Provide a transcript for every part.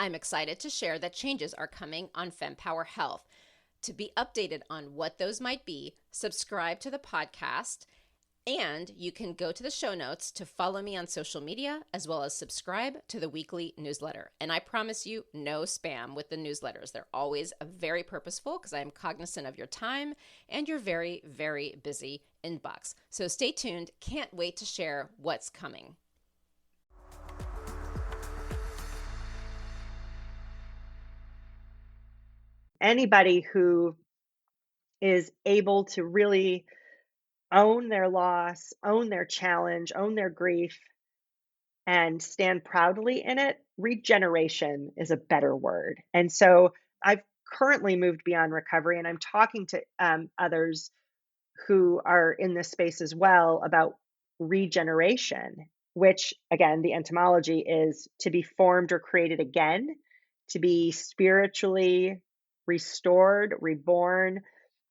I'm excited to share that changes are coming on Fempower Health. To be updated on what those might be, subscribe to the podcast, and you can go to the show notes to follow me on social media, as well as subscribe to the weekly newsletter. And I promise you, no spam with the newsletters. They're always very purposeful because I'm cognizant of your time and your very, very busy inbox. So stay tuned. Can't wait to share what's coming. Anybody who is able to really own their loss, own their challenge, own their grief, and stand proudly in it, regeneration is a better word. And so I've currently moved beyond recovery, and I'm talking to others who are in this space as well about regeneration, which, again, the etymology is to be formed or created again, to be spiritually restored, reborn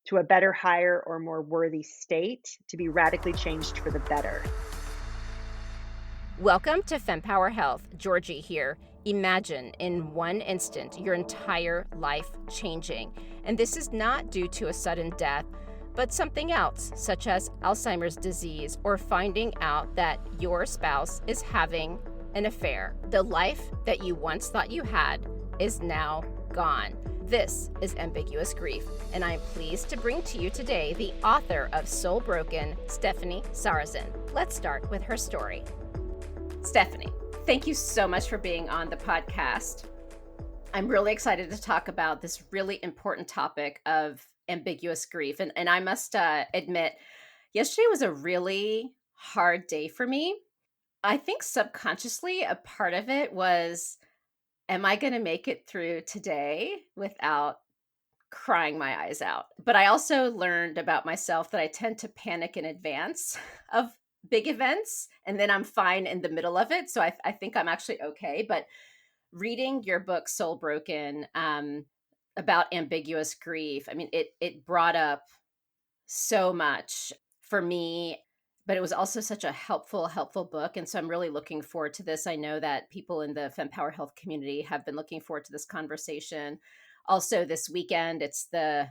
to a better, higher, or more worthy state, to be radically changed for the better. Welcome to Fempower Health. Georgie here. Imagine in one instant your entire life changing. And this is not due to a sudden death, but something else, such as Alzheimer's disease or finding out that your spouse is having an affair. The life that you once thought you had is now gone. This is Ambiguous Grief, and I am pleased to bring to you today the author of Soul Broken, Stephanie Sarazin. Let's start with her story. Stephanie, thank you so much for being on the podcast. I'm really excited to talk about this really important topic of ambiguous grief. And I must admit, yesterday was a really hard day for me. I think subconsciously, a part of it was, am I going to make it through today without crying my eyes out? But I also learned about myself that I tend to panic in advance of big events, and then I'm fine in the middle of it. So I think I'm actually okay. But reading your book, Soul Broken, about ambiguous grief, I mean, it brought up so much for me, but it was also such a helpful book. And so I'm really looking forward to this. I know that people in the Fempower Health community have been looking forward to this conversation. Also, this weekend, I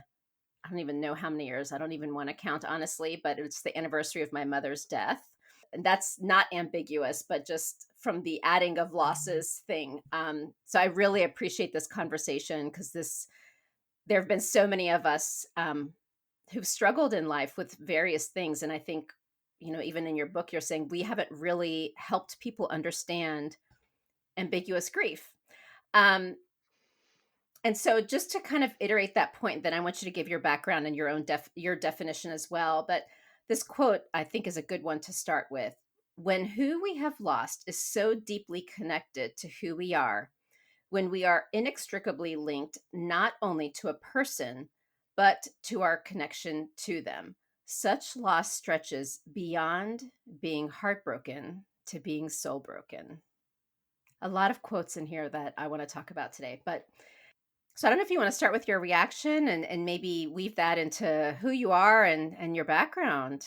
don't even know how many years. I don't even want to count, honestly, but it's the anniversary of my mother's death. And that's not ambiguous, but just from the adding of losses thing. So I really appreciate this conversation because there have been so many of us who've struggled in life with various things. And I think, even in your book, you're saying we haven't really helped people understand ambiguous grief. And so just to kind of iterate that point, then I want you to give your background and your definition as well. But this quote, I think, is a good one to start with. When who we have lost is so deeply connected to who we are, when we are inextricably linked not only to a person, but to our connection to them, such loss stretches beyond being heartbroken to being soul broken. A lot of quotes in here that I want to talk about today, but so I don't know if you want to start with your reaction and maybe weave that into who you are and your background.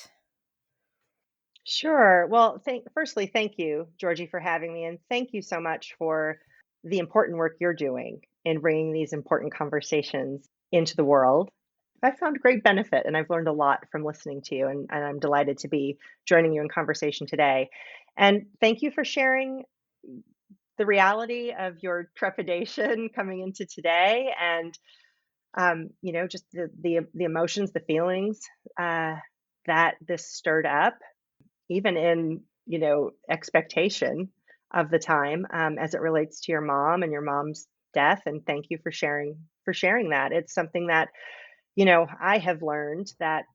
Sure. Well, firstly, thank you, Georgie, for having me. And thank you so much for the important work you're doing in bringing these important conversations into the world. I found great benefit and I've learned a lot from listening to you. And I'm delighted to be joining you in conversation today. And thank you for sharing the reality of your trepidation coming into today and just the emotions, the feelings that this stirred up, even in expectation of the time as it relates to your mom and your mom's death. And thank you for sharing that. It's something that I have learned that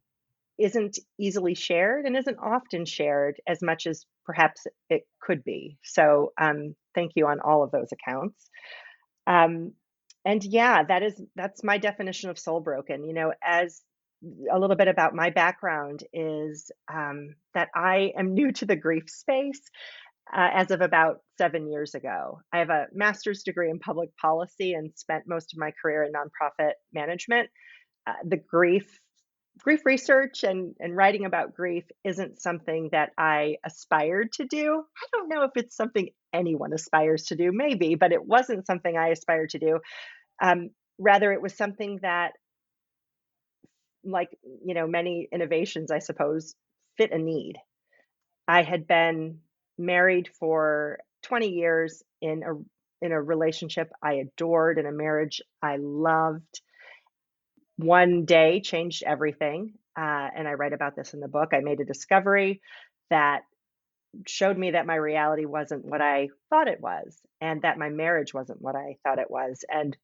isn't easily shared and isn't often shared as much as perhaps it could be. So thank you on all of those accounts. Um, and yeah, that's my definition of soul broken. As a little bit about my background is that I am new to the grief space as of about 7 years ago. I have a master's degree in public policy and spent most of my career in nonprofit management. The grief grief research and writing about grief isn't something that I aspired to do. I don't know if it's something anyone aspires to do, maybe, but it wasn't something I aspired to do. Um, Rather, it was something that, like, many innovations, I suppose, fit a need. I had been married for 20 years in a relationship I adored, in a marriage I loved. One day changed everything, and I write about this in the book. I made a discovery that showed me that my reality wasn't what I thought it was, and that my marriage wasn't what I thought it was, and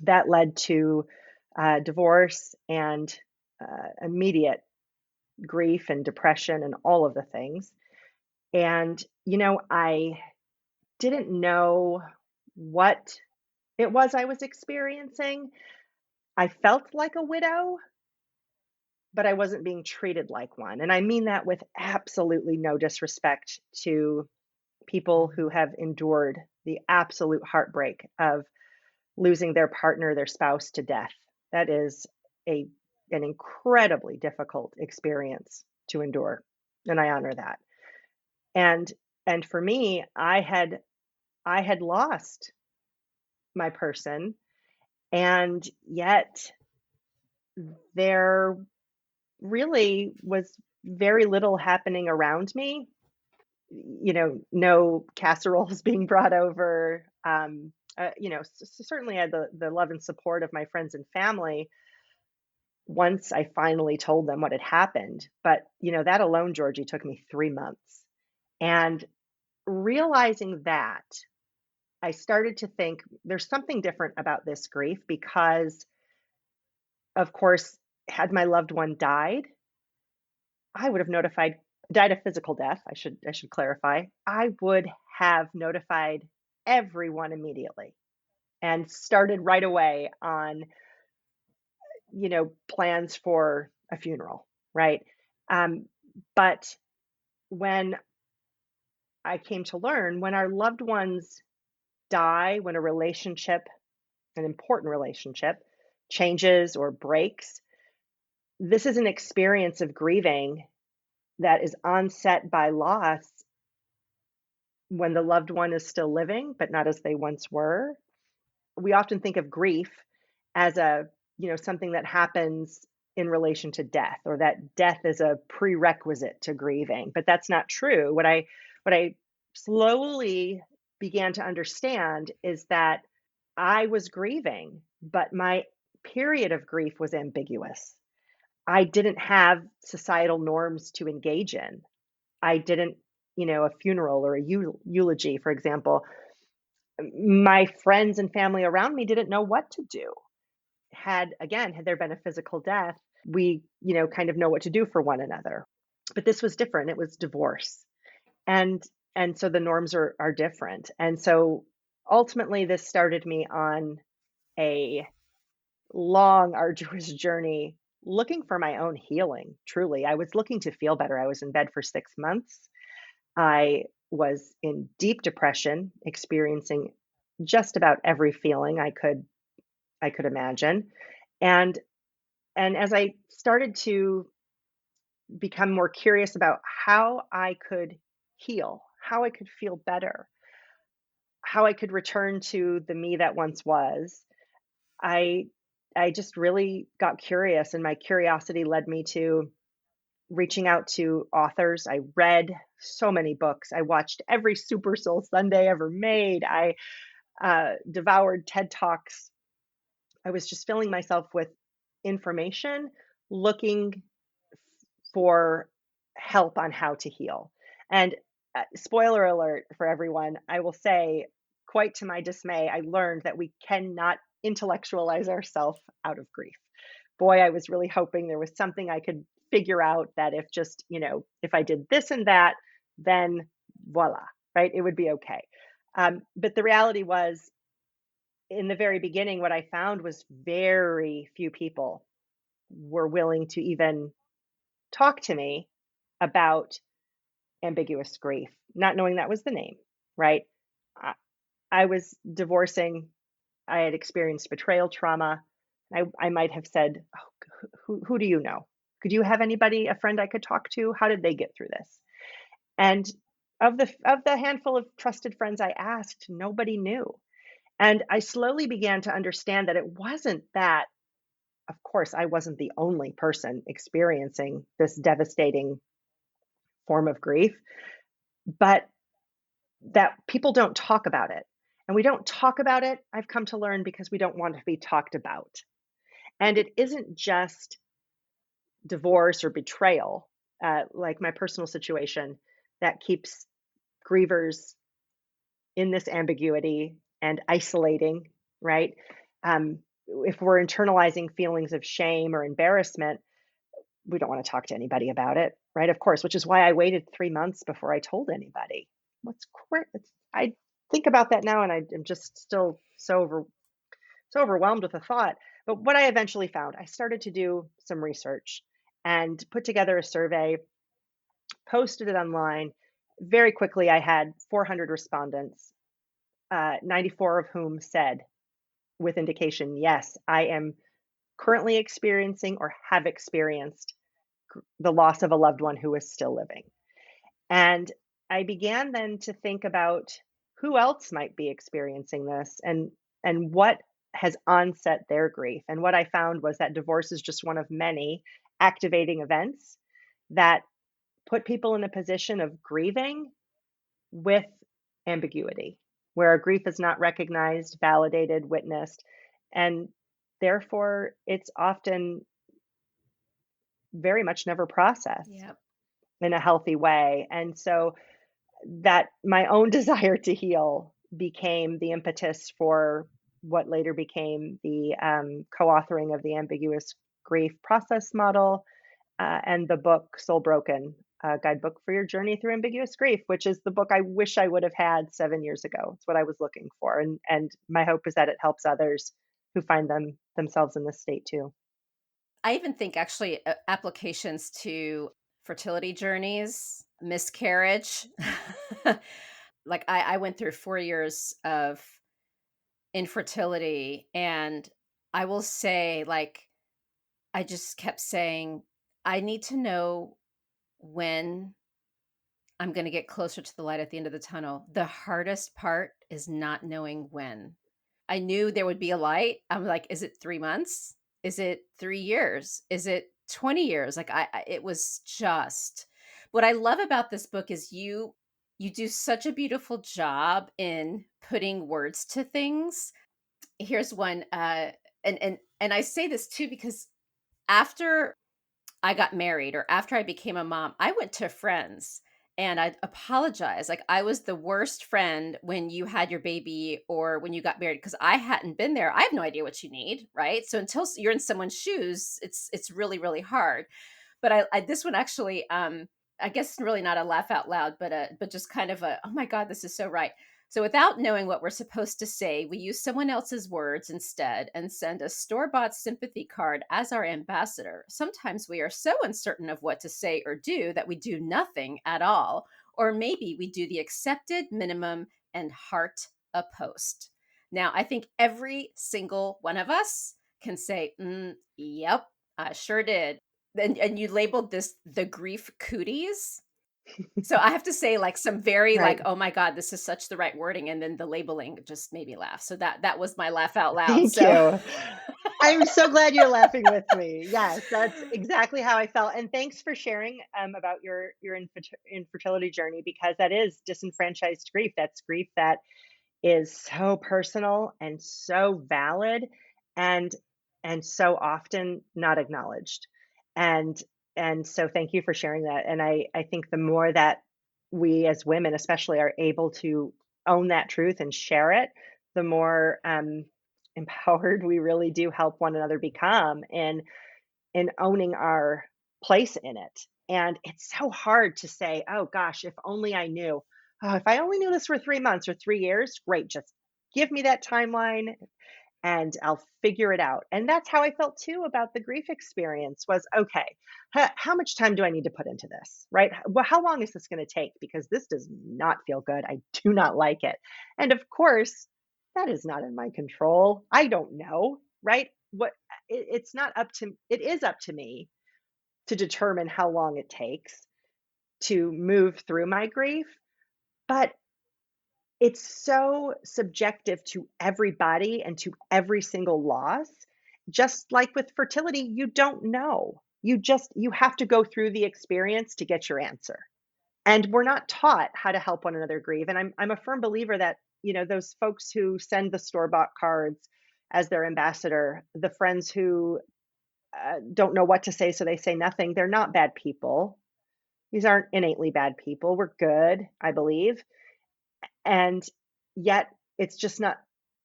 that led to divorce and immediate grief and depression and all of the things. And I didn't know what it was I was experiencing. I felt like a widow, but I wasn't being treated like one. And I mean that with absolutely no disrespect to people who have endured the absolute heartbreak of losing their partner, their spouse to death. That is a an incredibly difficult experience to endure, and I honor that. And and for me, I had lost my person, and yet there really was very little happening around me. No casseroles being brought over. Certainly I had the love and support of my friends and family once I finally told them what had happened. But, that alone, Georgie, took me 3 months. And realizing that, I started to think there's something different about this grief because, of course, had my loved one died, I would have notified died a physical death, I should clarify. I would have notified everyone immediately and started right away on, plans for a funeral, right? Um, but when I came to learn, when our loved ones die, when a relationship, an important relationship, changes or breaks, this is an experience of grieving that is onset by loss when the loved one is still living, but not as they once were. We often think of grief as something that happens in relation to death, or that death is a prerequisite to grieving, but that's not true. What I slowly began to understand is that I was grieving, but my period of grief was ambiguous. I didn't have societal norms to engage in. I didn't, a funeral or a eulogy, for example. My friends and family around me didn't know what to do. Had there been a physical death, we, kind of know what to do for one another. But this was different. It was divorce. And and so the norms are different. And so ultimately this started me on a long, arduous journey looking for my own healing. Truly, I was looking to feel better. I was in bed for 6 months. I was in deep depression, experiencing just about every feeling I could imagine. And and as I started to become more curious about how I could heal, how I could feel better, how I could return to the me that once was, I I just really got curious, and my curiosity led me to reaching out to authors. I read so many books. I watched every Super Soul Sunday ever made. I devoured TED Talks. I was just filling myself with information, looking for help on how to heal. And spoiler alert for everyone, I will say, quite to my dismay, I learned that we cannot intellectualize ourselves out of grief. Boy, I was really hoping there was something I could figure out that if just, if I did this and that, then voila, right? It would be okay. But the reality was, in the very beginning, what I found was very few people were willing to even talk to me about ambiguous grief, not knowing that was the name, right? I, I was divorcing. I had experienced betrayal trauma. I might have said, oh, who do you know? Could you have anybody, a friend I could talk to? How did they get through this? And of the handful of trusted friends I asked, nobody knew. And I slowly began to understand that it wasn't that, of course, I wasn't the only person experiencing this devastating form of grief, but that people don't talk about it. And we don't talk about it, I've come to learn, because we don't want to be talked about. And it isn't just divorce or betrayal, like my personal situation, that keeps grievers in this ambiguity and isolating, right? Um, if we're internalizing feelings of shame or embarrassment, we don't want to talk to anybody about it, right? Of course, which is why I waited 3 months before I told anybody. What's I think about that now, and I'm just still so overwhelmed with the thought. But what I eventually found, I started to do some research and put together a survey, posted it online. Very quickly, I had 400 respondents, 94 of whom said, with indication, yes, I am currently experiencing or have experienced the loss of a loved one who is still living. And I began then to think about who else might be experiencing this, and what has onset their grief. And what I found was that divorce is just one of many activating events that put people in a position of grieving with ambiguity, where our grief is not recognized, validated, witnessed, and therefore it's often very much never processed Yep. in a healthy way. And so that my own desire to heal became the impetus for what later became the co-authoring of the ambiguous grief process model, and the book Soul Broken, Guidebook for Your Journey Through Ambiguous Grief, which is the book I wish I would have had 7 years ago. It's what I was looking for. And my hope is that it helps others who find themselves in this state too. I even think actually applications to fertility journeys, miscarriage. Like I went through 4 years of infertility, and I will say, like, I just kept saying, I need to know when I'm going to get closer to the light at the end of the tunnel. The hardest part is not knowing when. I knew there would be a light. I'm like, is it 3 months? Is it 3 years? Is it 20 years? Like it was just, what I love about this book is you do such a beautiful job in putting words to things. Here's one, and I say this too because after I got married or after I became a mom, I went to friends and I apologized. Like I was the worst friend when you had your baby or when you got married because I hadn't been there. I have no idea what you need, right? So until you're in someone's shoes, it's really really hard. But I this one actually, I guess really not a laugh out loud, but just kind of a, oh my God, this is so right. So without knowing what we're supposed to say, we use someone else's words instead and send a store-bought sympathy card as our ambassador. Sometimes we are so uncertain of what to say or do that we do nothing at all. Or maybe we do the accepted minimum and heart a post. Now, I think every single one of us can say, yep, I sure did. And you labeled this the grief cooties. So I have to say, like, some very like, Right. oh my God, this is such the right wording. And then the labeling just made me laugh. So that was my laugh out loud. Thank So you. I'm so glad you're laughing with me. Yes, that's exactly how I felt. And thanks for sharing about your infertility journey, because that is disenfranchised grief. That's grief that is so personal and so valid, and so often not acknowledged. And so thank you for sharing that. And I think the more that we as women especially are able to own that truth and share it, the more empowered we really do help one another become in owning our place in it. And it's so hard to say, oh gosh, if only I knew. Oh, if I only knew this for 3 months or 3 years, great. Just give me that timeline and I'll figure it out. And that's how I felt too about the grief experience was, okay, how much time do I need to put into this, right? Well, how long is this going to take? Because this does not feel good. I do not like it. And of course, that is not in my control. I don't know, right? It's not up to, it is up to me to determine how long it takes to move through my grief, but it's so subjective to everybody and to every single loss. Just like with fertility, you don't know. You have to go through the experience to get your answer. And we're not taught how to help one another grieve. And I'm a firm believer that, those folks who send the store-bought cards as their ambassador, the friends who don't know what to say, so they say nothing, they're not bad people. These aren't innately bad people. We're good, I believe. And yet it's just not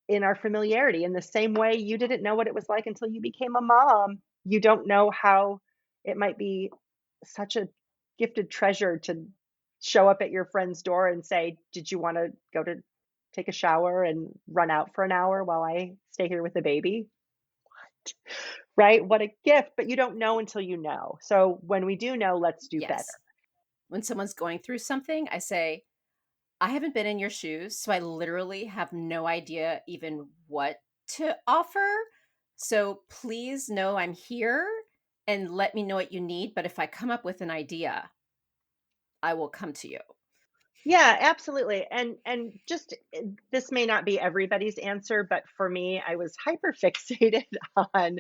in our familiarity. In the same way, you didn't know what it was like until you became a mom. You don't know how it might be such a gifted treasure to show up at your friend's door and say, "Did you want to go to take a shower and run out for an hour while I stay here with the baby?" Right? What a gift, but you don't know until you know. So when we do know, let's do better. Yes. When someone's going through something, I say, I haven't been in your shoes, so I literally have no idea even what to offer. So please know I'm here and let me know what you need. But if I come up with an idea, I will come to you. Yeah, absolutely. And just this may not be everybody's answer, but for me, I was hyper fixated on,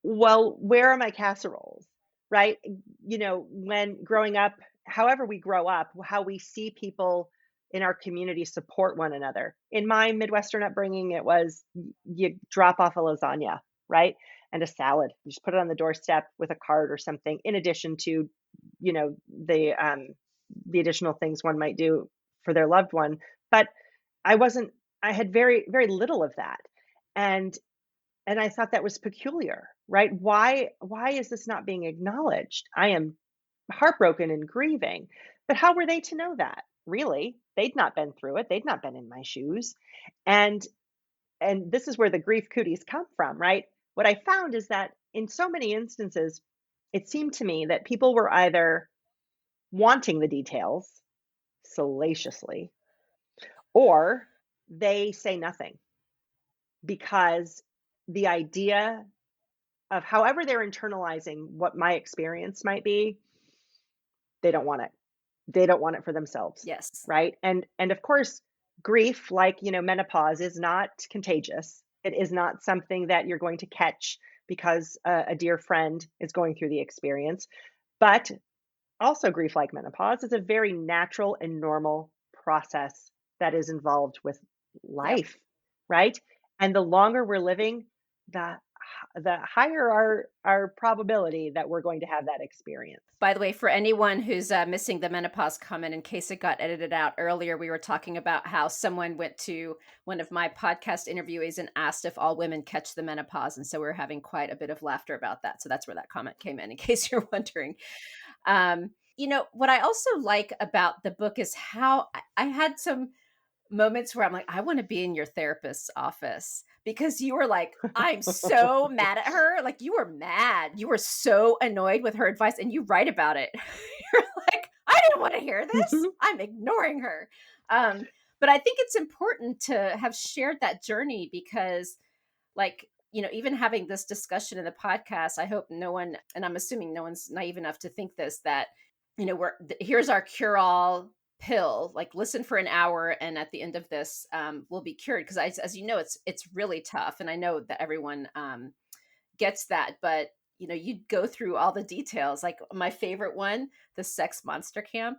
well, where are my casseroles? Right? When growing up, however we grow up, how we see people in our community support one another. In my Midwestern upbringing, it was you drop off a lasagna, right? And a salad. You just put it on the doorstep with a card or something, in addition to, you know, the um the additional things one might do for their loved one. But I wasn't I had very, very little of that. And I thought that was peculiar, right? Why is this not being acknowledged? I am heartbroken and grieving. But how were they to know that? Really? They'd not been through it. They'd not been in my shoes. And this is where the grief cooties come from, right? What I found is that in so many instances, it seemed to me that people were either wanting the details salaciously, or they say nothing because the idea of however they're internalizing what my experience might be, they don't want it. They don't want it for themselves, Yes. right? And of course, grief, like, menopause is not contagious. It is not something that you're going to catch because a dear friend is going through the experience. But also, grief, like menopause, is a very natural and normal process that is involved with Yep. life, right? And the longer we're living, the the higher our probability that we're going to have that experience. By the way, for anyone who's missing the menopause comment, in case it got edited out earlier, we were talking about how someone went to one of my podcast interviewees and asked if all women catch the menopause. And so we are having quite a bit of laughter about that. So that's where that comment came in case you're wondering. What I also like about the book is how I had some moments where I'm like, I want to be in your therapist's office because you were like, I'm so mad at her. Like, you were mad. You were so annoyed with her advice and you write about it. You're like, I didn't want to hear this. I'm ignoring her. But I think it's important to have shared that journey because, like, even having this discussion in the podcast, I hope no one, and I'm assuming no one's naive enough to think this, that, here's our cure all pill, like listen for an hour and at the end of this we'll be cured, because as you know, it's really tough, and I know that everyone gets that, but you go through all the details. Like my favorite one, the sex monster camp.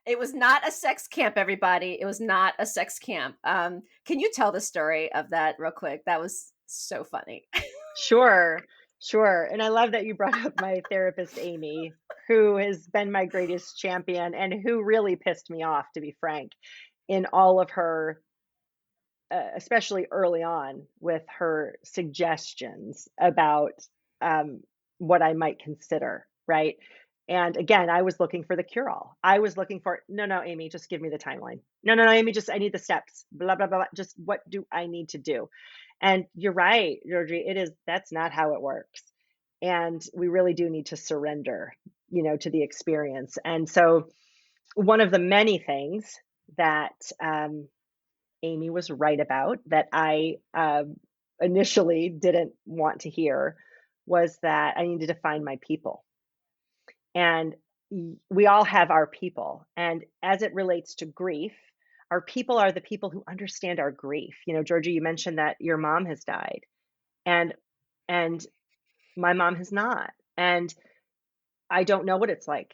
It was not a sex camp, everybody. It was not a sex camp. Can you tell the story of that real quick? That was so funny. Sure, sure. And I love that you brought up my therapist, Amy, who has been my greatest champion and who really pissed me off, to be frank, in all of her, especially early on, with her suggestions about what I might consider, right? And again, I was looking for the cure all. I was looking for, no, no, Amy, just give me the timeline. No, no, no, Amy, just, I need the steps, blah, blah, blah, blah. Just what do I need to do? And you're right, Georgie, that's not how it works. And we really do need to surrender, to the experience. And so one of the many things that Amy was right about that I initially didn't want to hear was that I needed to find my people. And we all have our people. And as it relates to grief, our people are the people who understand our grief. Georgia, you mentioned that your mom has died, and and my mom has not. And I don't know what it's like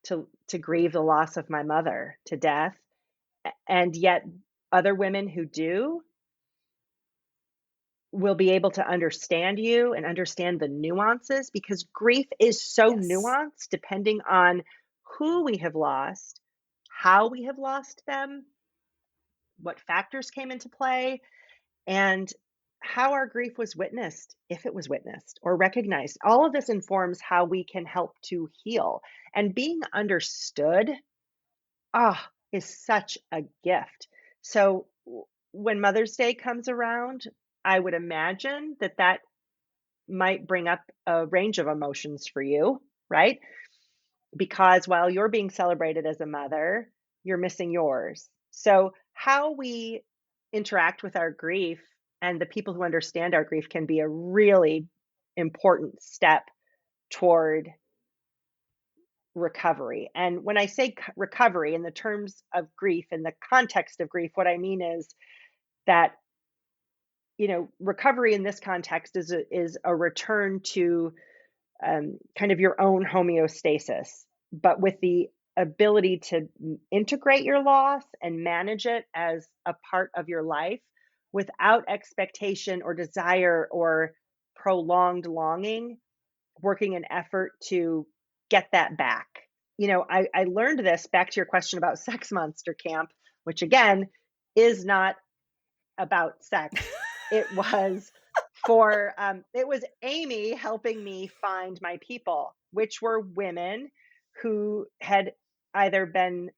to grieve the loss of my mother to death. And yet other women who do will be able to understand you and understand the nuances, because grief is so Yes. nuanced depending on who we have lost, how we have lost them, what factors came into play, and how our grief was witnessed, if it was witnessed or recognized. All of this informs how we can help to heal. And being understood, is such a gift. So when Mother's Day comes around, I would imagine that that might bring up a range of emotions for you, right? Because while you're being celebrated as a mother, you're missing yours. So, how we interact with our grief and the people who understand our grief can be a really important step toward recovery. And when I say recovery in the terms of grief, in the context of grief, what I mean is that recovery in this context is a return to kind of your own homeostasis, but with the ability to integrate your loss and manage it as a part of your life without expectation or desire or prolonged longing, working an effort to get that back. I learned this, back to your question about Sex Monster Camp, which again is not about sex. It was it was Amy helping me find my people, which were women who had either been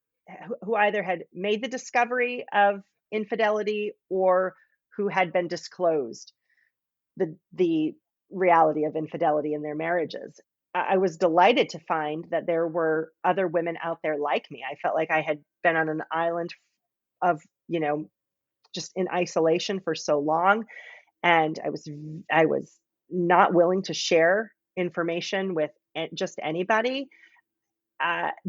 who either had made the discovery of infidelity or who had been disclosed the reality of infidelity in their marriages. I was delighted to find that there were other women out there like me. I felt like I had been on an island of, just in isolation for so long, and I was not willing to share information with just anybody,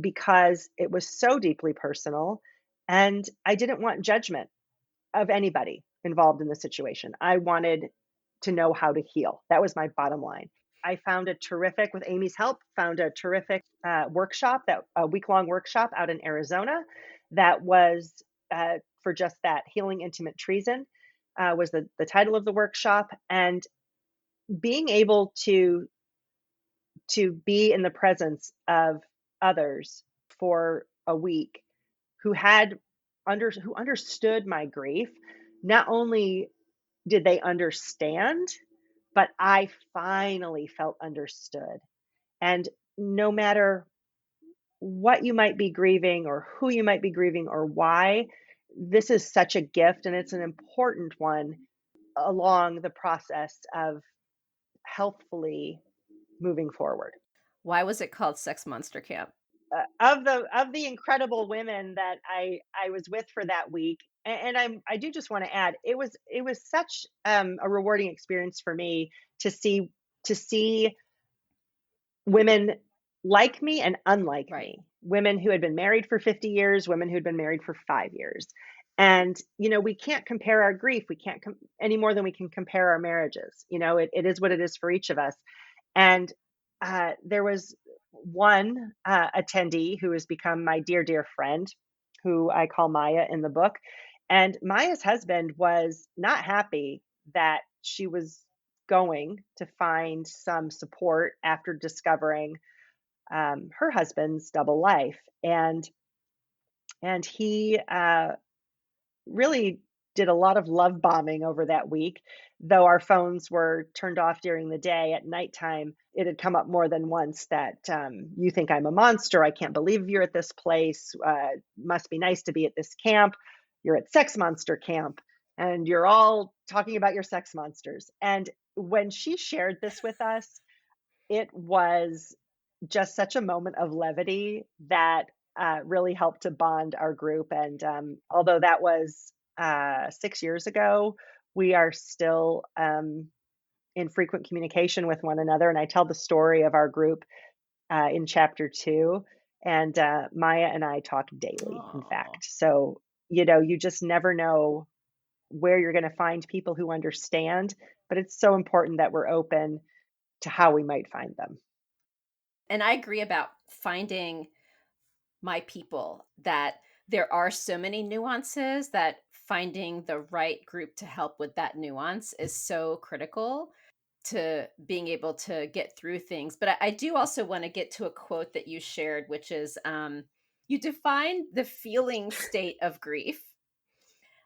because it was so deeply personal, and I didn't want judgment of anybody involved in the situation. I wanted to know how to heal. That was my bottom line. I found with Amy's help, found a terrific workshop, that a week-long workshop out in Arizona, that was for just that. Healing Intimate Treason was the title of the workshop. And being able to be in the presence of others for a week who who understood my grief. Not only did they understand, but I finally felt understood. And no matter what you might be grieving or who you might be grieving or why, this is such a gift, and it's an important one along the process of healthfully moving forward. Why was it called Sex Monster Camp? Of the incredible women that I was with for that week, and I do just want to add, it was such a rewarding experience for me to see women like me and unlike Right. me, women who had been married for 50 years, women who'd been married for 5 years. And, we can't compare our grief. We can't any more than we can compare our marriages. It is what it is for each of us. And there was one attendee who has become my dear, dear friend, who I call Maya in the book. And Maya's husband was not happy that she was going to find some support after discovering her husband's double life. And he really did a lot of love bombing over that week. Though our phones were turned off during the day, at nighttime, it had come up more than once that you think I'm a monster. I can't believe you're at this place. Must be nice to be at this camp. You're at Sex Monster Camp, and you're all talking about your sex monsters. And when she shared this with us, it was just such a moment of levity that really helped to bond our group. And although that was 6 years ago, we are still in frequent communication with one another. And I tell the story of our group in chapter 2. And Maya and I talk daily, in Oh. fact. So, you just never know where you're going to find people who understand, but it's so important that we're open to how we might find them. And I agree about finding my people, that there are so many nuances that finding the right group to help with that nuance is so critical to being able to get through things. But I do also want to get to a quote that you shared, which is you define the feeling state of grief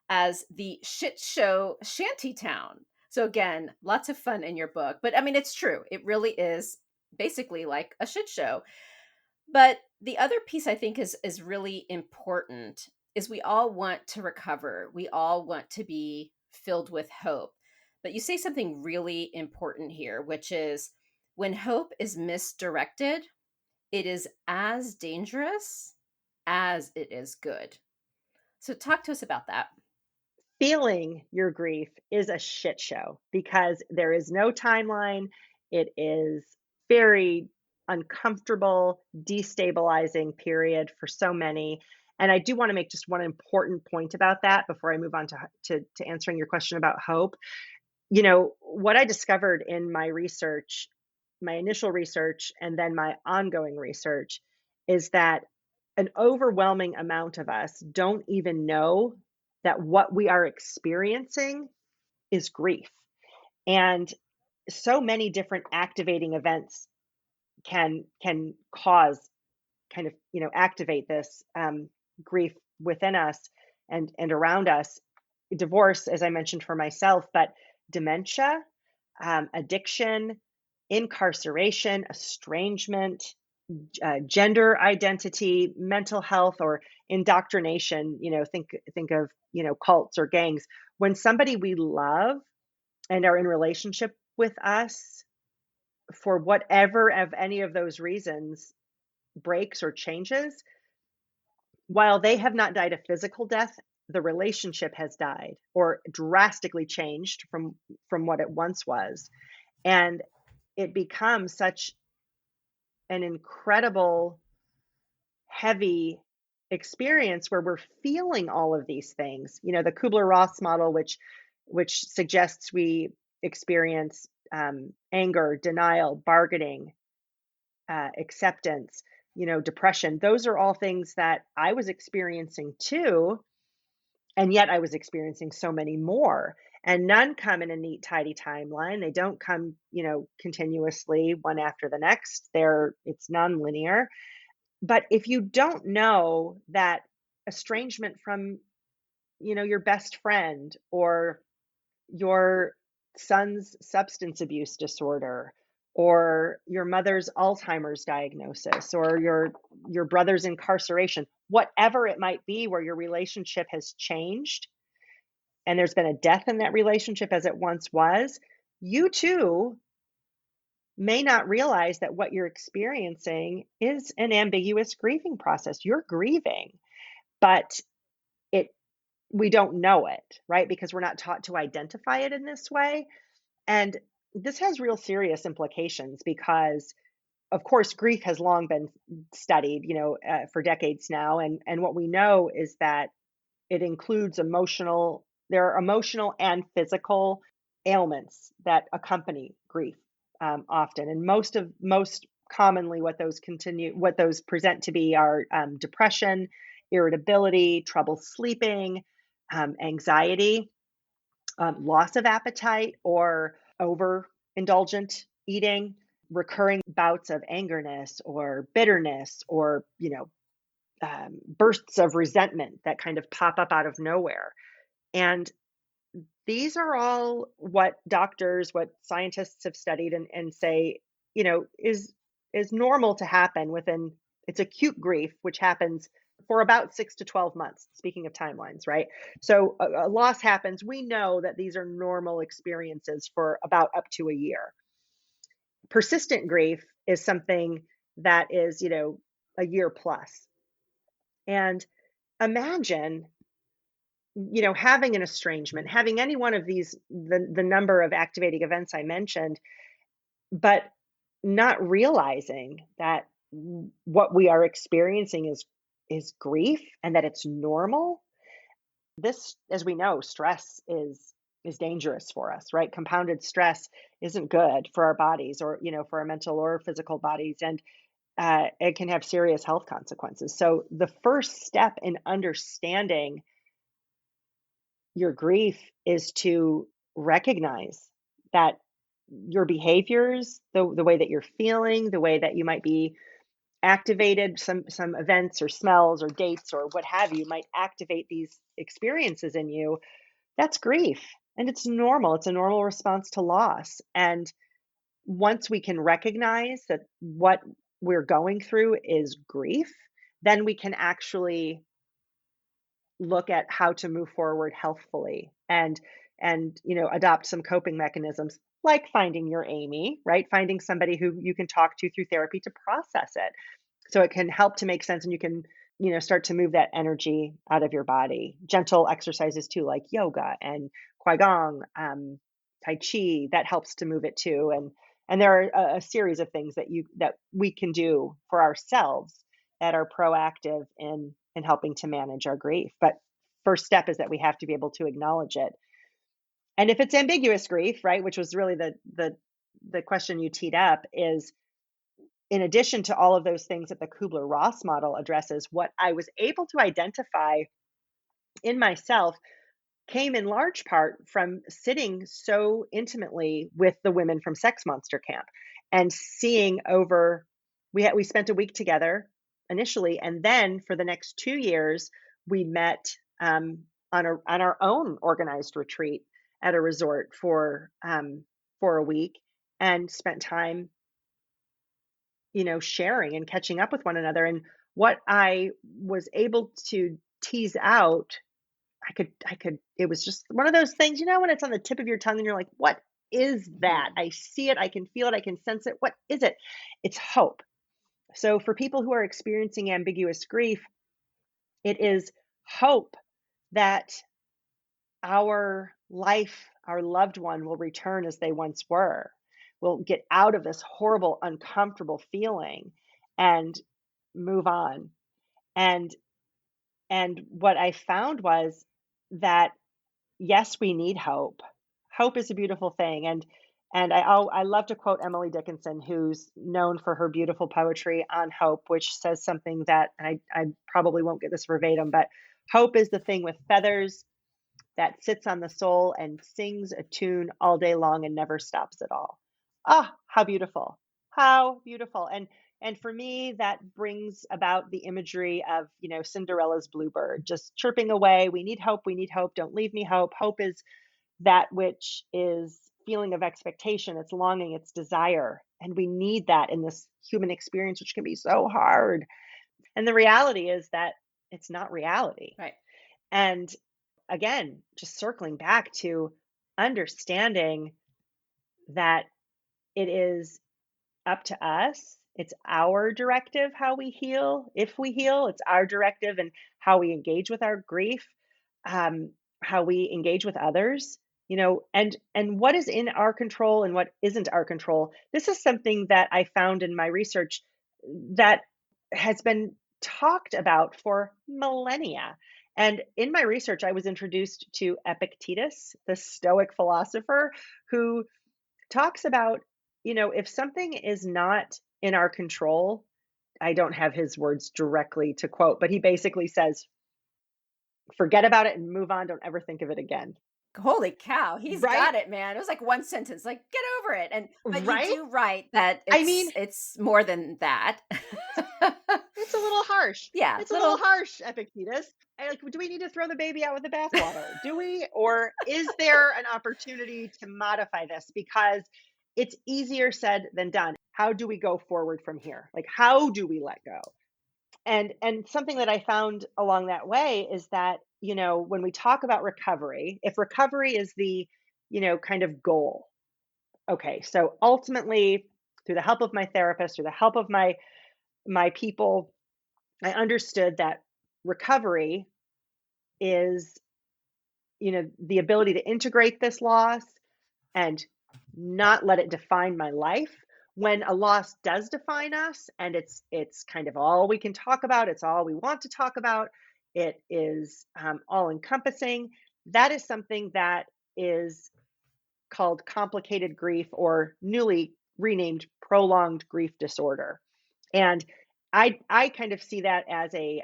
as the shit show shantytown. So again, lots of fun in your book. But I mean, it's true. It really is basically like a shit show. But the other piece I think is really important is we all want to recover. We all want to be filled with hope. But you say something really important here, which is when hope is misdirected, it is as dangerous as it is good. So talk to us about that. Feeling your grief is a shit show because there is no timeline. It is very uncomfortable, destabilizing period for so many. And I do want to make just one important point about that before I move on to answering your question about hope. What I discovered in my research, my initial research, and then my ongoing research is that an overwhelming amount of us don't even know that what we are experiencing is grief. And so many different activating events can cause kind of, activate this grief within us and around us. Divorce, as I mentioned for myself, but dementia, addiction, incarceration, estrangement, gender identity, mental health, or indoctrination. Think of cults or gangs. When somebody we love and are in relationship with us, for whatever of any of those reasons, breaks or changes, while they have not died a physical death, the relationship has died or drastically changed from what it once was. And it becomes such an incredible, heavy experience where we're feeling all of these things. The Kubler-Ross model, which suggests we experience anger, denial, bargaining, acceptance, depression. Those are all things that I was experiencing too. And yet I was experiencing so many more. And none come in a neat, tidy timeline. They don't come, continuously one after the next. It's nonlinear. But if you don't know that estrangement from, your best friend, or your son's substance abuse disorder, or your mother's Alzheimer's diagnosis, or your brother's incarceration, whatever it might be, where your relationship has changed and there's been a death in that relationship as it once was, you too may not realize that what you're experiencing is an ambiguous grieving process. You're grieving, but it we don't know it, right? Because we're not taught to identify it in this way. And this has real serious implications because, of course, grief has long been studied, for decades now. And what we know is that it includes there are emotional and physical ailments that accompany grief, often. And most commonly, what those present to be are depression, irritability, trouble sleeping, anxiety, loss of appetite or overindulgent eating, recurring bouts of angerness or bitterness, or bursts of resentment that kind of pop up out of nowhere. And these are all what scientists have studied and say, is normal to happen within. It's acute grief, which happens for about 6 to 12 months. Speaking of timelines, right? So a loss happens. We know that these are normal experiences for about up to a year. Persistent grief is something that is, a year plus. And imagine having an estrangement, having any one of these, the number of activating events I mentioned, but not realizing that what we are experiencing is grief and that it's normal. This, as we know, stress is dangerous for us, right? Compounded stress isn't good for our bodies, or for our mental or physical bodies, and it can have serious health consequences. So the first step in understanding your grief is to recognize that your behaviors, the way that you're feeling, the way that you might be activated, some events or smells or dates or what have you might activate these experiences in you. That's grief, and it's normal. It's a normal response to loss. And once we can recognize that what we're going through is grief, then we can actually look at how to move forward healthfully, and adopt some coping mechanisms, like finding your Amy, right? Finding somebody who you can talk to through therapy to process it, so it can help to make sense, and you can start to move that energy out of your body. Gentle exercises too, like yoga and qigong, tai chi, that helps to move it too. And there are a series of things that we can do for ourselves that are proactive in helping to manage our grief. But first step is that we have to be able to acknowledge it. And if it's ambiguous grief, right, which was really the question you teed up, is in addition to all of those things that the Kubler-Ross model addresses, what I was able to identify in myself came in large part from sitting so intimately with the women from Sex Monster Camp and seeing over. We spent a week together initially, and then for the next 2 years we met on our own organized retreat at a resort for a week, and spent time sharing and catching up with one another. And what I was able to tease out, it was just one of those things, when it's on the tip of your tongue and you're like, what is that? Mhm. I see it, I can feel it, I can sense it. What is it? It's hope. So for people who are experiencing ambiguous grief, it is hope that our life, our loved one will return as they once were. We'll get out of this horrible, uncomfortable feeling and move on. And what I found was that yes, we need hope. Hope is a beautiful thing. And I love to quote Emily Dickinson, who's known for her beautiful poetry on hope, which says something that, and I probably won't get this verbatim, but hope is the thing with feathers that sits on the soul and sings a tune all day long and never stops at all. Ah, how beautiful. How beautiful. And for me, that brings about the imagery of, Cinderella's bluebird just chirping away. We need hope. We need hope. Don't leave me hope. Hope is that which is feeling of expectation, it's longing, it's desire. And we need that in this human experience, which can be so hard. And the reality is that it's not reality. Right. And again, just circling back to understanding that it is up to us. It's our directive how we heal. If we heal, it's our directive, and how we engage with our grief, how we engage with others, and what is in our control and what isn't our control. This is something that I found in my research that has been talked about for millennia. And in my research, I was introduced to Epictetus, the Stoic philosopher, who talks about, if something is not in our control, I don't have his words directly to quote, but he basically says, forget about it and move on. Don't ever think of it again. Holy cow, he's Right? got it, man. It was like one sentence, like, "Get over it." And but you Right? do right that I mean, it's more than that. it's a little harsh. Yeah, It's a little little harsh, Epictetus. Like, do we need to throw the baby out with the bathwater? Do we? Or is there an opportunity to modify this? Because it's easier said than done. How do we go forward from here? Like, how do we let go? And something that I found along that way is that, when we talk about recovery, if recovery is the, kind of goal, okay, so ultimately, through the help of my therapist, through the help of my people, I understood that recovery is the ability to integrate this loss and not let it define my life. When a loss does define us and it's kind of all we can talk about, it's all we want to talk about, it is all encompassing. That is something that is called complicated grief, or newly renamed prolonged grief disorder. And I kind of see that as a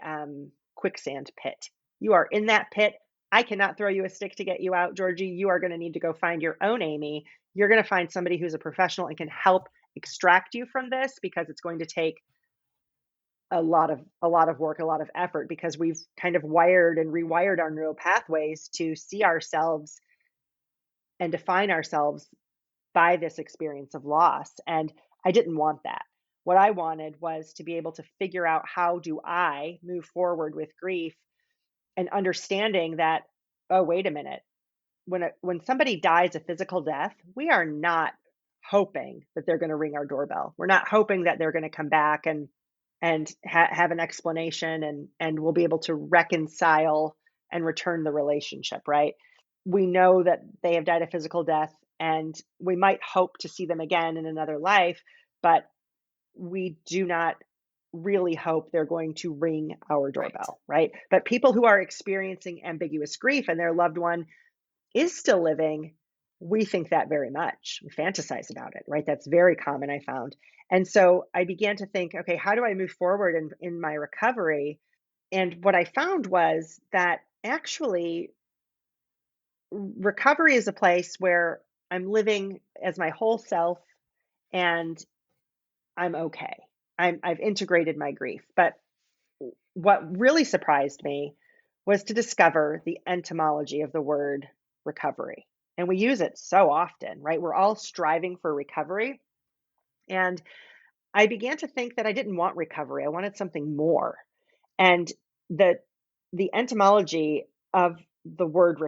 quicksand pit. You are in that pit. I cannot throw you a stick to get you out, Georgie. You are going to need to go find your own Amy. You're going to find somebody who's a professional and can help extract you from this, because it's going to take a lot of work, a lot of effort, because we've kind of wired and rewired our neural pathways to see ourselves and define ourselves by this experience of loss. And I didn't want that. What I wanted was to be able to figure out, how do I move forward with grief, and understanding that, oh, wait a minute, when somebody dies a physical death, we are not hoping that they're going to ring our doorbell. We're not hoping that they're going to come back and have an explanation, and we'll be able to reconcile and return the relationship, right? We know that they have died a physical death, and we might hope to see them again in another life, but we do not really hope they're going to ring our doorbell, right? But people who are experiencing ambiguous grief and their loved one is still living, we think that very much. We fantasize about it, right? That's very common, I found. And so I began to think, okay, how do I move forward in my recovery? And what I found was that actually recovery is a place where I'm living as my whole self, and I'm okay. I've integrated my grief. But what really surprised me was to discover the etymology of the word recovery. And we use it so often, right? We're all striving for recovery. And I began to think that I didn't want recovery. I wanted something more. And the etymology of the word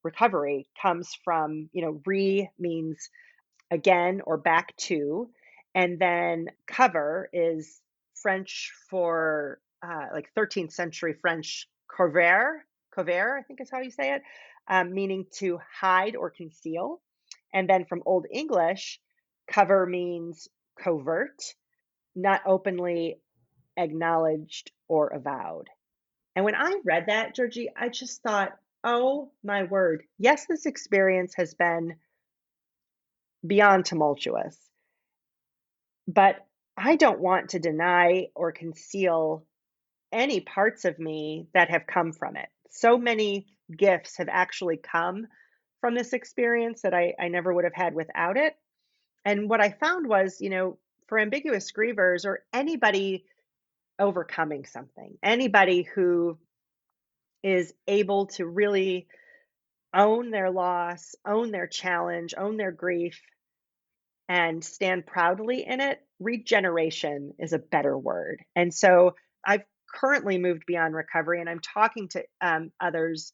recovery comes from, means again or back to, and then cover is French for like 13th century French couvert, I think is how you say it, meaning to hide or conceal. And then from Old English, cover means covert, not openly acknowledged or avowed. And when I read that, Georgie, I just thought, oh my word, yes, this experience has been beyond tumultuous, but I don't want to deny or conceal any parts of me that have come from it. So many gifts have actually come from this experience that I never would have had without it. And what I found was, for ambiguous grievers, or anybody overcoming something, anybody who is able to really own their loss, own their challenge, own their grief, and stand proudly in it, regeneration is a better word. And so I've currently moved beyond recovery, and I'm talking to others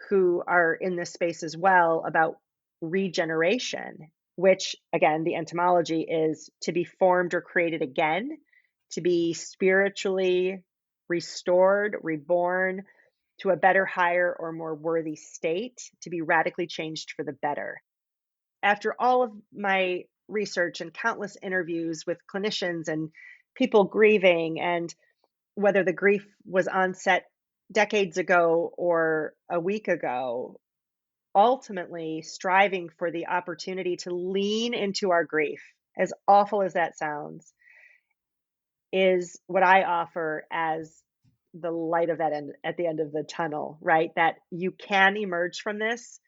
who are in this space as well about regeneration, which again, the etymology is to be formed or created again, to be spiritually restored, reborn to a better, higher, or more worthy state, to be radically changed for the better. After all of my research and countless interviews with clinicians and people grieving, and whether the grief was onset decades ago or a week ago, ultimately striving for the opportunity to lean into our grief, as awful as that sounds, is what I offer as the light of that end at the end of the tunnel, right? That you can emerge from this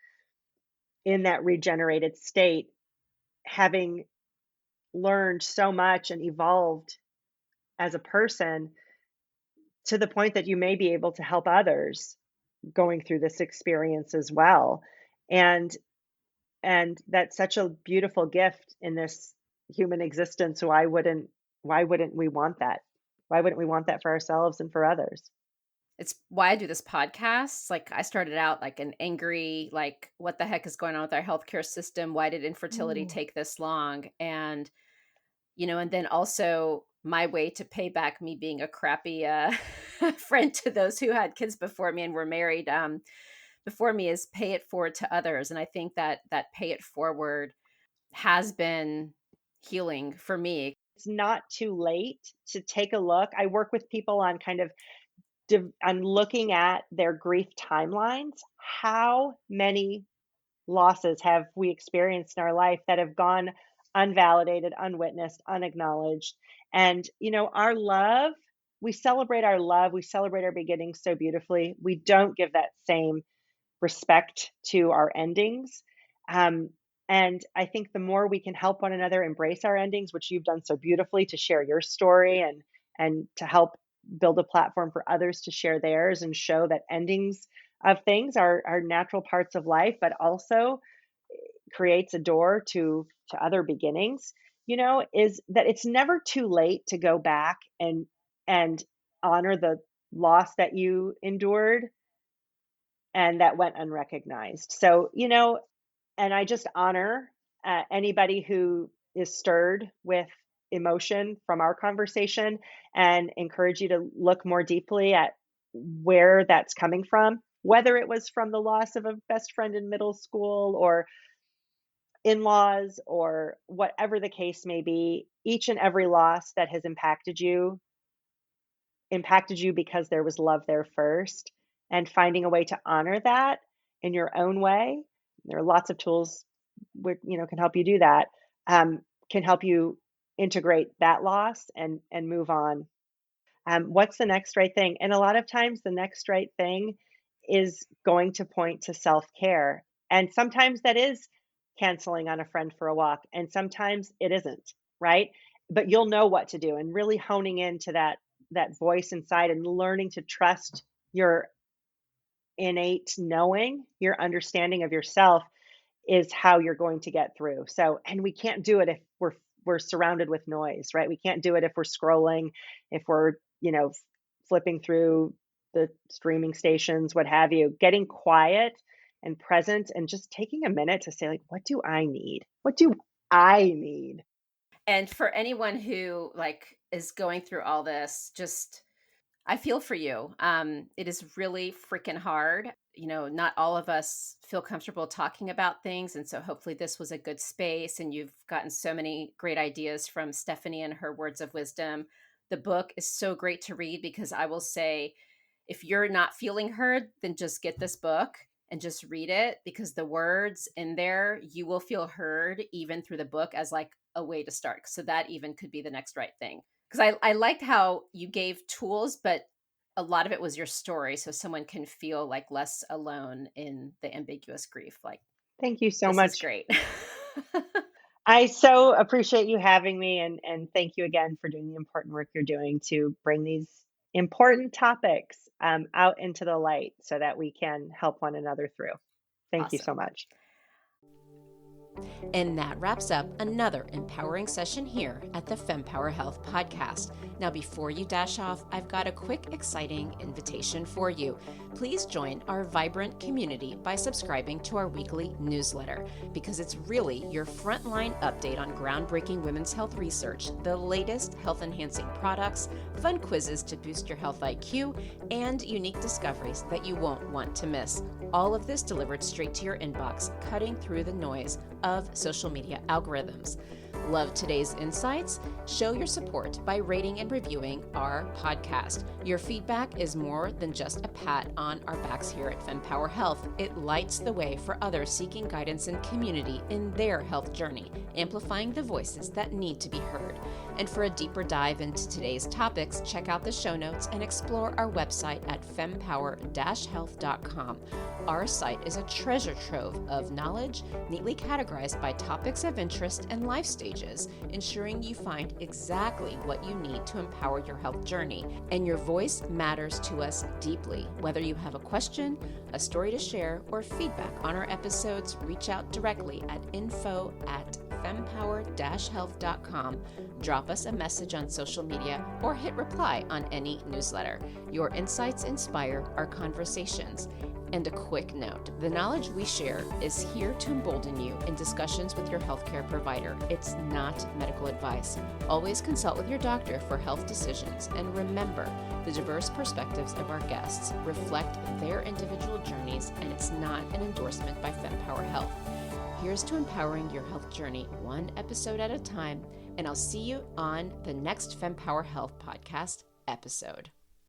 in that regenerated state, having learned so much and evolved as a person, to the point that you may be able to help others going through this experience as well. And that's such a beautiful gift in this human existence. Why wouldn't we want that? Why wouldn't we want that for ourselves and for others? It's why I do this podcast. Like, I started out like an angry, like, what the heck is going on with our healthcare system? Why did infertility Mm. take this long? And, and then also my way to pay back me being a crappy friend to those who had kids before me and were married. before me is pay it forward to others. And I think that pay it forward has been healing for me. It's not too late to take a look. I work with people on kind of on looking at their grief timelines. How many losses have we experienced in our life that have gone unvalidated, unwitnessed, unacknowledged? And, our love, we celebrate our love, we celebrate our beginnings so beautifully. We don't give that same respect to our endings. And I think the more we can help one another embrace our endings, which you've done so beautifully to share your story and to help build a platform for others to share theirs and show that endings of things are natural parts of life, but also creates a door to other beginnings, is that it's never too late to go back and honor the loss that you endured and that went unrecognized. So, and I just honor anybody who is stirred with emotion from our conversation and encourage you to look more deeply at where that's coming from, whether it was from the loss of a best friend in middle school or in-laws or whatever the case may be. Each and every loss that has impacted you because there was love there first, and finding a way to honor that in your own way. There are lots of tools which can help you do that, can help you integrate that loss and move on. What's the next right thing? And a lot of times the next right thing is going to point to self-care. And sometimes that is canceling on a friend for a walk, and sometimes it isn't, right? But you'll know what to do, and really honing into that voice inside and learning to trust your innate knowing, your understanding of yourself is how you're going to get through. So, and we can't do it if we're surrounded with noise, right? We can't do it if we're scrolling, if we're, flipping through the streaming stations, what have you. Getting quiet and present and just taking a minute to say, like, what do I need? What do I need? And for anyone who is going through all this, just I feel for you. It is really freaking hard. Not all of us feel comfortable talking about things. And so hopefully this was a good space, and you've gotten so many great ideas from Stephanie and her words of wisdom. The book is so great to read, because I will say, if you're not feeling heard, then just get this book and just read it, because the words in there, you will feel heard even through the book as a way to start. So that even could be the next right thing. Because I liked how you gave tools, but a lot of it was your story, so someone can feel less alone in the ambiguous grief. Thank you so this much. is great. I so appreciate you having me, and thank you again for doing the important work you're doing to bring these important topics out into the light so that we can help one another through. Thank you so much. And that wraps up another empowering session here at the Fempower Health podcast. Now, before you dash off, I've got a quick, exciting invitation for you. Please join our vibrant community by subscribing to our weekly newsletter, because it's really your frontline update on groundbreaking women's health research, the latest health-enhancing products, fun quizzes to boost your health IQ, and unique discoveries that you won't want to miss. All of this delivered straight to your inbox, cutting through the noise of social media algorithms. Love today's insights? Show your support by rating and reviewing our podcast. Your feedback is more than just a pat on our backs here at Fempower Health. It lights the way for others seeking guidance and community in their health journey, amplifying the voices that need to be heard. And for a deeper dive into today's topics, check out the show notes and explore our website at fempower-health.com. Our site is a treasure trove of knowledge, neatly categorized by topics of interest and life stages, ensuring you find exactly what you need to empower your health journey. And your voice matters to us deeply. Whether you have a question, a story to share, or feedback on our episodes, reach out directly at info@fempower.com. fempower-health.com, drop us a message on social media, or hit reply on any newsletter. Your insights inspire our conversations. And a quick note, the knowledge we share is here to embolden you in discussions with your healthcare provider. It's not medical advice. Always consult with your doctor for health decisions. And remember, the diverse perspectives of our guests reflect their individual journeys, and it's not an endorsement by Fempower Health. Here's to empowering your health journey one episode at a time, and I'll see you on the next Fempower Health podcast episode.